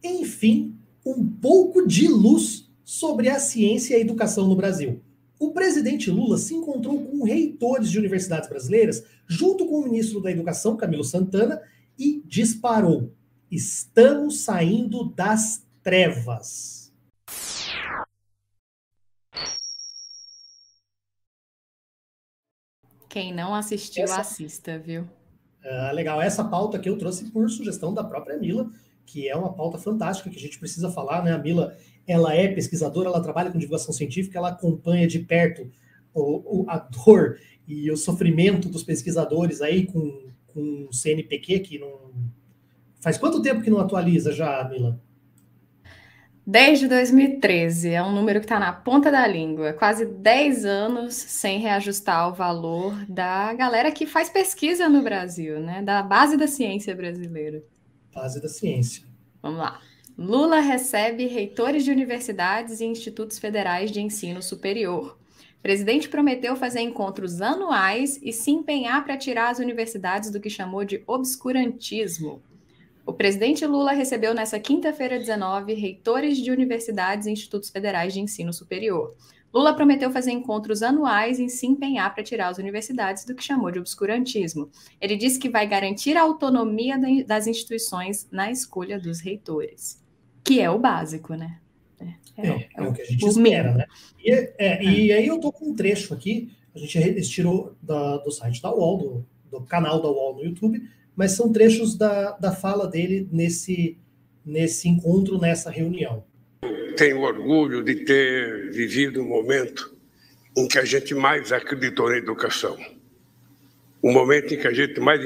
Enfim, um pouco de luz sobre a ciência e a educação no Brasil. O presidente Lula se encontrou com reitores de universidades brasileiras, junto com o ministro da Educação, Camilo Santana, e disparou: estamos saindo das trevas. Quem não assistiu, assista, viu? Legal, essa pauta que eu trouxe por sugestão da própria Mila, que é uma pauta fantástica que a gente precisa falar, né? A Mila, ela é pesquisadora, ela trabalha com divulgação científica, ela acompanha de perto a dor e o sofrimento dos pesquisadores aí com o CNPq, que não... Faz quanto tempo que não atualiza já, Mila? Desde 2013, é um número que está na ponta da língua. Quase 10 anos sem reajustar o valor da galera que faz pesquisa no Brasil, né? Da base da ciência brasileira. Base da ciência. Vamos lá. Lula recebe reitores de universidades e institutos federais de ensino superior. O presidente prometeu fazer encontros anuais e se empenhar para tirar as universidades do que chamou de obscurantismo. O presidente Lula recebeu nesta quinta-feira, 19, reitores de universidades e institutos federais de ensino superior. Lula prometeu fazer encontros anuais e se empenhar para tirar as universidades do que chamou de obscurantismo. Ele disse que vai garantir a autonomia das instituições na escolha dos reitores, que é o básico, né? É o que a gente espera, né? E aí eu tô com um trecho aqui, a gente tirou do site da UOL, do canal da UOL no YouTube, mas são trechos da fala dele nesse encontro, nessa reunião. Tenho orgulho de ter vivido um momento em que a gente mais acreditou na educação. Um momento em que a gente mais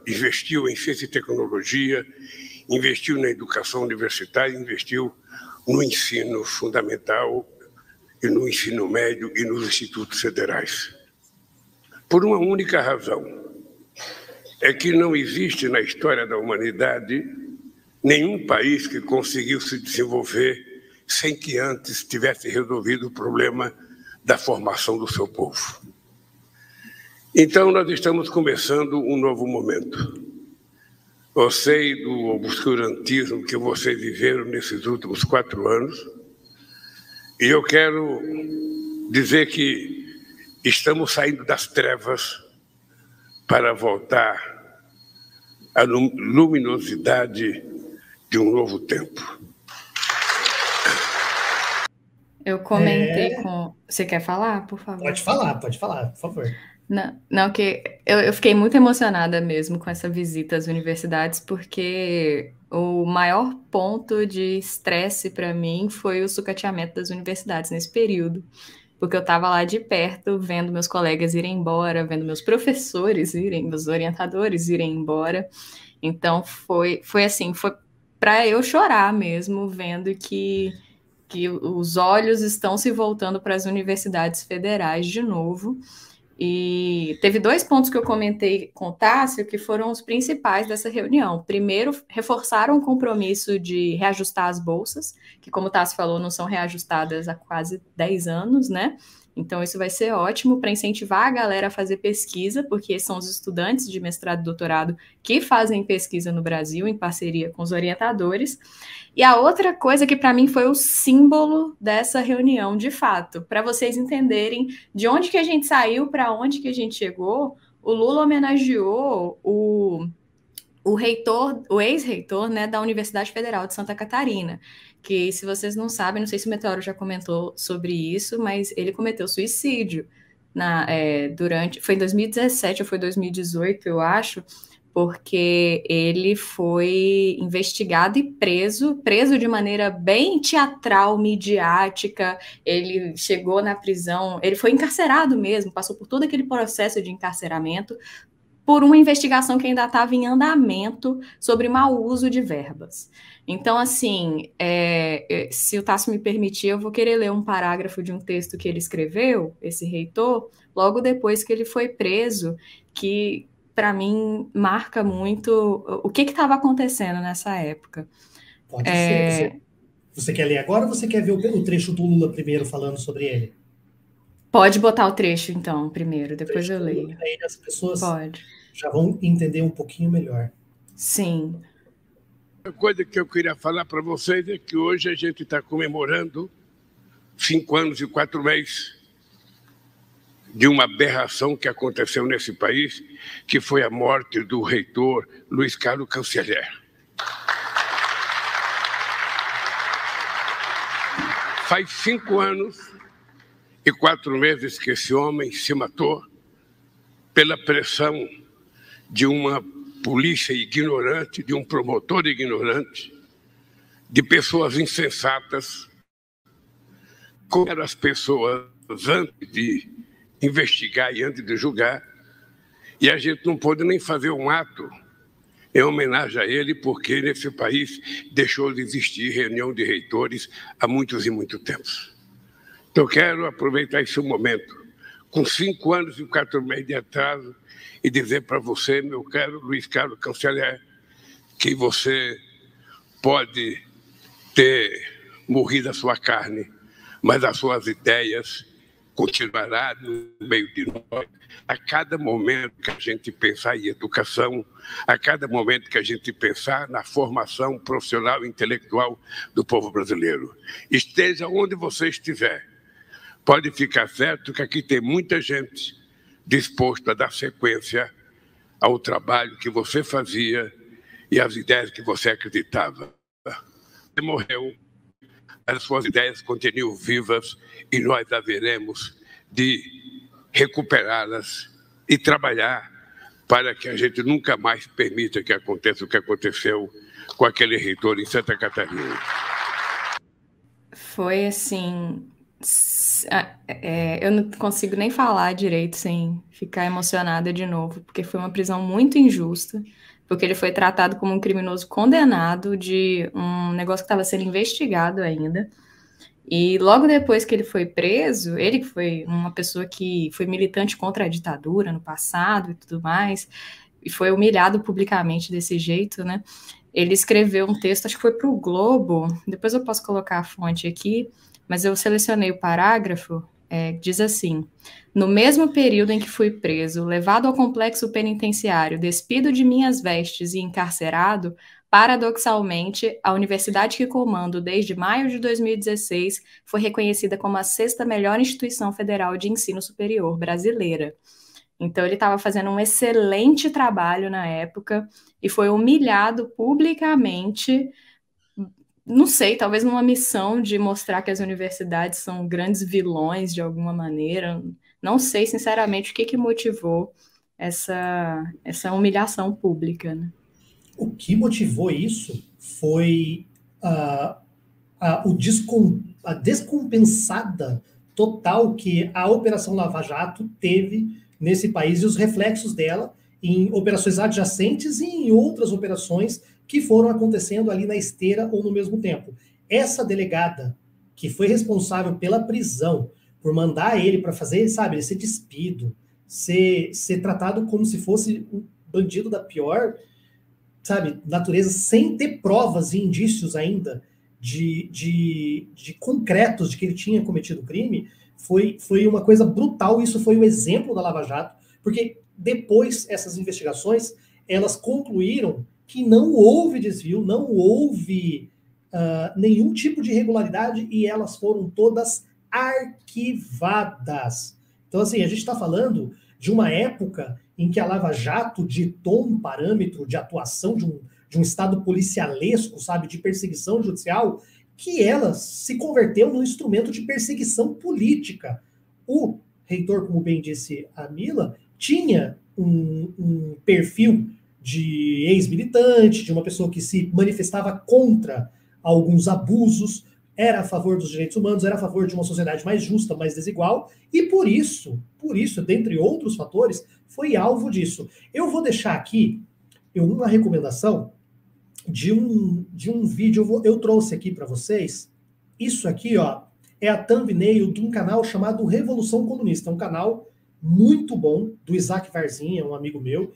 investiu em ciência e tecnologia, investiu na educação universitária, investiu no ensino fundamental e no ensino médio e nos institutos federais. Por uma única razão. É que não existe na história da humanidade nenhum país que conseguiu se desenvolver sem que antes tivesse resolvido o problema da formação do seu povo. Então, nós estamos começando um novo momento. Eu sei do obscurantismo que vocês viveram nesses últimos 4 anos e eu quero dizer que estamos saindo das trevas para voltar à luminosidade de um novo tempo. Eu comentei com... Você quer falar, por favor? Pode falar, por favor. Não, que eu fiquei muito emocionada mesmo com essa visita às universidades, porque o maior ponto de estresse para mim foi o sucateamento das universidades nesse período. Porque eu estava lá de perto, vendo meus colegas irem embora, vendo meus professores meus orientadores irem embora. Então, foi para eu chorar mesmo, vendo que os olhos estão se voltando para as universidades federais de novo. E teve 2 pontos que eu comentei com o Tássio que foram os principais dessa reunião. Primeiro, reforçaram o compromisso de reajustar as bolsas, que, como o Tássio falou, não são reajustadas há quase 10 anos, né? Então, isso vai ser ótimo para incentivar a galera a fazer pesquisa, porque são os estudantes de mestrado e doutorado que fazem pesquisa no Brasil, em parceria com os orientadores. E a outra coisa que para mim foi o símbolo dessa reunião, de fato, para vocês entenderem de onde que a gente saiu, para onde que a gente chegou, o Lula homenageou o reitor, o ex-reitor, né, da Universidade Federal de Santa Catarina, que, se vocês não sabem, não sei se o Meteoro já comentou sobre isso, mas ele cometeu suicídio foi em 2017 ou foi 2018, eu acho, porque ele foi investigado e preso de maneira bem teatral, midiática. Ele chegou na prisão, ele foi encarcerado mesmo, passou por todo aquele processo de encarceramento, por uma investigação que ainda estava em andamento sobre mau uso de verbas. Então, assim, se o Tássio me permitir, eu vou querer ler um parágrafo de um texto que ele escreveu, esse reitor, logo depois que ele foi preso, que, para mim, marca muito o que estava acontecendo nessa época. Pode ser. Você quer ler agora ou você quer ver o trecho do Lula primeiro falando sobre ele? Pode botar o trecho, então, primeiro, depois eu leio. Aí as pessoas já vão entender um pouquinho melhor. Sim. A coisa que eu queria falar para vocês é que hoje a gente está comemorando 5 anos e 4 meses de uma aberração que aconteceu nesse país, que foi a morte do reitor Luiz Carlos Canceller. Faz 5 anos e 4 meses que esse homem se matou pela pressão de uma polícia ignorante, de um promotor ignorante, de pessoas insensatas, como eram as pessoas antes de investigar e antes de julgar, e a gente não pôde nem fazer um ato em homenagem a ele, porque nesse país deixou de existir reunião de reitores há muitos e muitos tempos. Então, quero aproveitar esse momento, com 5 anos e 4 meses de atraso, e dizer para você, meu caro Luiz Carlos Canceller, que você pode ter morrido a sua carne, mas as suas ideias continuarão no meio de nós. A cada momento que a gente pensar em educação, a cada momento que a gente pensar na formação profissional e intelectual do povo brasileiro. Esteja onde você estiver, pode ficar certo que aqui tem muita gente disposta a dar sequência ao trabalho que você fazia e às ideias que você acreditava. Você morreu, as suas ideias continuam vivas e nós haveremos de recuperá-las e trabalhar para que a gente nunca mais permita que aconteça o que aconteceu com aquele reitor em Santa Catarina. Foi assim... eu não consigo nem falar direito sem ficar emocionada de novo, porque foi uma prisão muito injusta, porque ele foi tratado como um criminoso condenado de um negócio que estava sendo investigado ainda. E logo depois que ele foi preso, ele que foi uma pessoa que foi militante contra a ditadura no passado e tudo mais, e foi humilhado publicamente desse jeito, né? Ele escreveu um texto, acho que foi para o Globo, depois eu posso colocar a fonte aqui, mas eu selecionei o parágrafo, diz assim: no mesmo período em que fui preso, levado ao complexo penitenciário, despido de minhas vestes e encarcerado, paradoxalmente, a universidade que comando desde maio de 2016 foi reconhecida como a 6ª melhor instituição federal de ensino superior brasileira. Então, ele estava fazendo um excelente trabalho na época e foi humilhado publicamente, não sei, talvez numa missão de mostrar que as universidades são grandes vilões de alguma maneira. Não sei, sinceramente, o que motivou essa humilhação pública, né? O que motivou isso foi a descompensada total que a Operação Lava Jato teve nesse país e os reflexos dela em operações adjacentes e em outras operações que foram acontecendo ali na esteira ou no mesmo tempo. Essa delegada que foi responsável pela prisão, por mandar ele para fazer, sabe, ele ser despido, ser tratado como se fosse um bandido da pior, sabe, natureza, sem ter provas e indícios ainda de concretos de que ele tinha cometido crime, foi uma coisa brutal. Isso foi o exemplo da Lava Jato, porque depois essas investigações, elas concluíram que não houve desvio, não houve nenhum tipo de irregularidade e elas foram todas arquivadas. Então, assim, a gente está falando de uma época em que a Lava Jato ditou um parâmetro de atuação de um Estado policialesco, sabe, de perseguição judicial, que ela se converteu num instrumento de perseguição política. O reitor, como bem disse a Mila, tinha um perfil de ex-militante, de uma pessoa que se manifestava contra alguns abusos, era a favor dos direitos humanos, era a favor de uma sociedade mais justa, mais desigual, e por isso, dentre outros fatores, foi alvo disso. Eu vou deixar aqui uma recomendação de um vídeo, eu trouxe aqui para vocês. Isso aqui, ó, é a thumbnail de um canal chamado Revolução Comunista, um canal muito bom, do Isaac Varzinha, um amigo meu.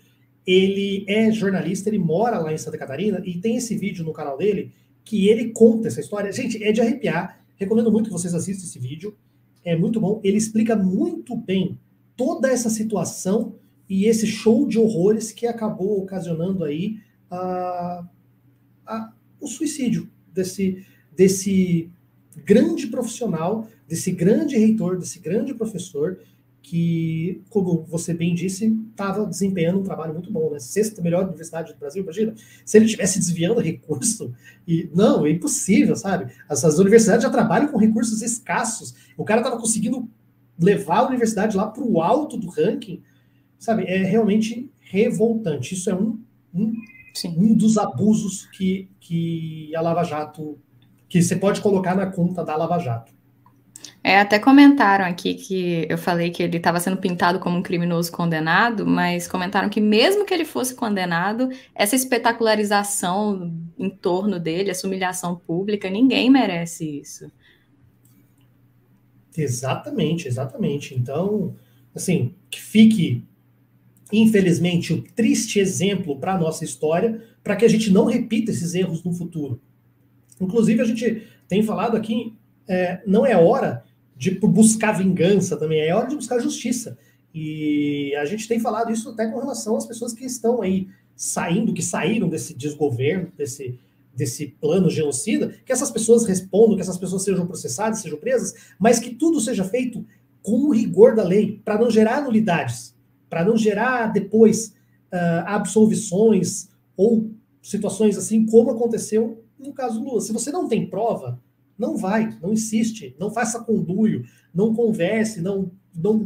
Ele é jornalista, ele mora lá em Santa Catarina, e tem esse vídeo no canal dele, que ele conta essa história. Gente, é de arrepiar. Recomendo muito que vocês assistam esse vídeo. É muito bom. Ele explica muito bem toda essa situação e esse show de horrores que acabou ocasionando aí o suicídio desse grande profissional, desse grande reitor, desse grande professor, que, como você bem disse, estava desempenhando um trabalho muito bom, né? Sexta melhor universidade do Brasil, imagina. Se ele estivesse desviando recurso, não, é impossível, sabe? As universidades já trabalham com recursos escassos. O cara estava conseguindo levar a universidade lá para o alto do ranking, sabe? É realmente revoltante. Isso é um dos abusos que a Lava Jato, que você pode colocar na conta da Lava Jato. Até comentaram aqui que eu falei que ele estava sendo pintado como um criminoso condenado, mas comentaram que mesmo que ele fosse condenado, essa espetacularização em torno dele, essa humilhação pública, ninguém merece isso. Exatamente. Então, assim, que fique, infelizmente, um triste exemplo para a nossa história, para que a gente não repita esses erros no futuro. Inclusive, a gente tem falado aqui, não é hora de buscar vingança também, é hora de buscar justiça. E a gente tem falado isso até com relação às pessoas que estão aí que saíram desse desgoverno, desse plano genocida, que essas pessoas respondam, que essas pessoas sejam processadas, sejam presas, mas que tudo seja feito com o rigor da lei, para não gerar nulidades, para não gerar depois absolvições ou situações assim como aconteceu no caso Lula. Se você não tem prova, não insiste, não faça conluio, não converse, não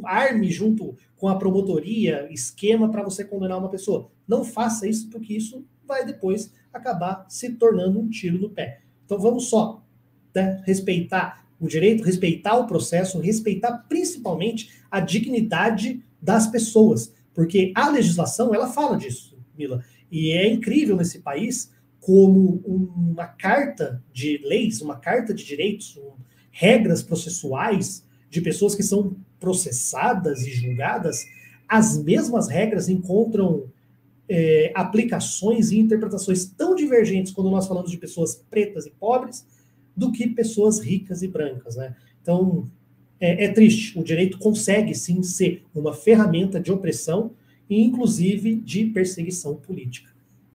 arme junto com a promotoria esquema para você condenar uma pessoa. Não faça isso, porque isso vai depois acabar se tornando um tiro no pé. Então vamos só, né, respeitar o direito, respeitar o processo, respeitar principalmente a dignidade das pessoas, porque a legislação, ela fala disso, Mila, e é incrível nesse país como uma carta de leis, uma carta de direitos, regras processuais de pessoas que são processadas e julgadas, as mesmas regras encontram aplicações e interpretações tão divergentes quando nós falamos de pessoas pretas e pobres do que pessoas ricas e brancas, né? Então, é triste. O direito consegue, sim, ser uma ferramenta de opressão e, inclusive, de perseguição política.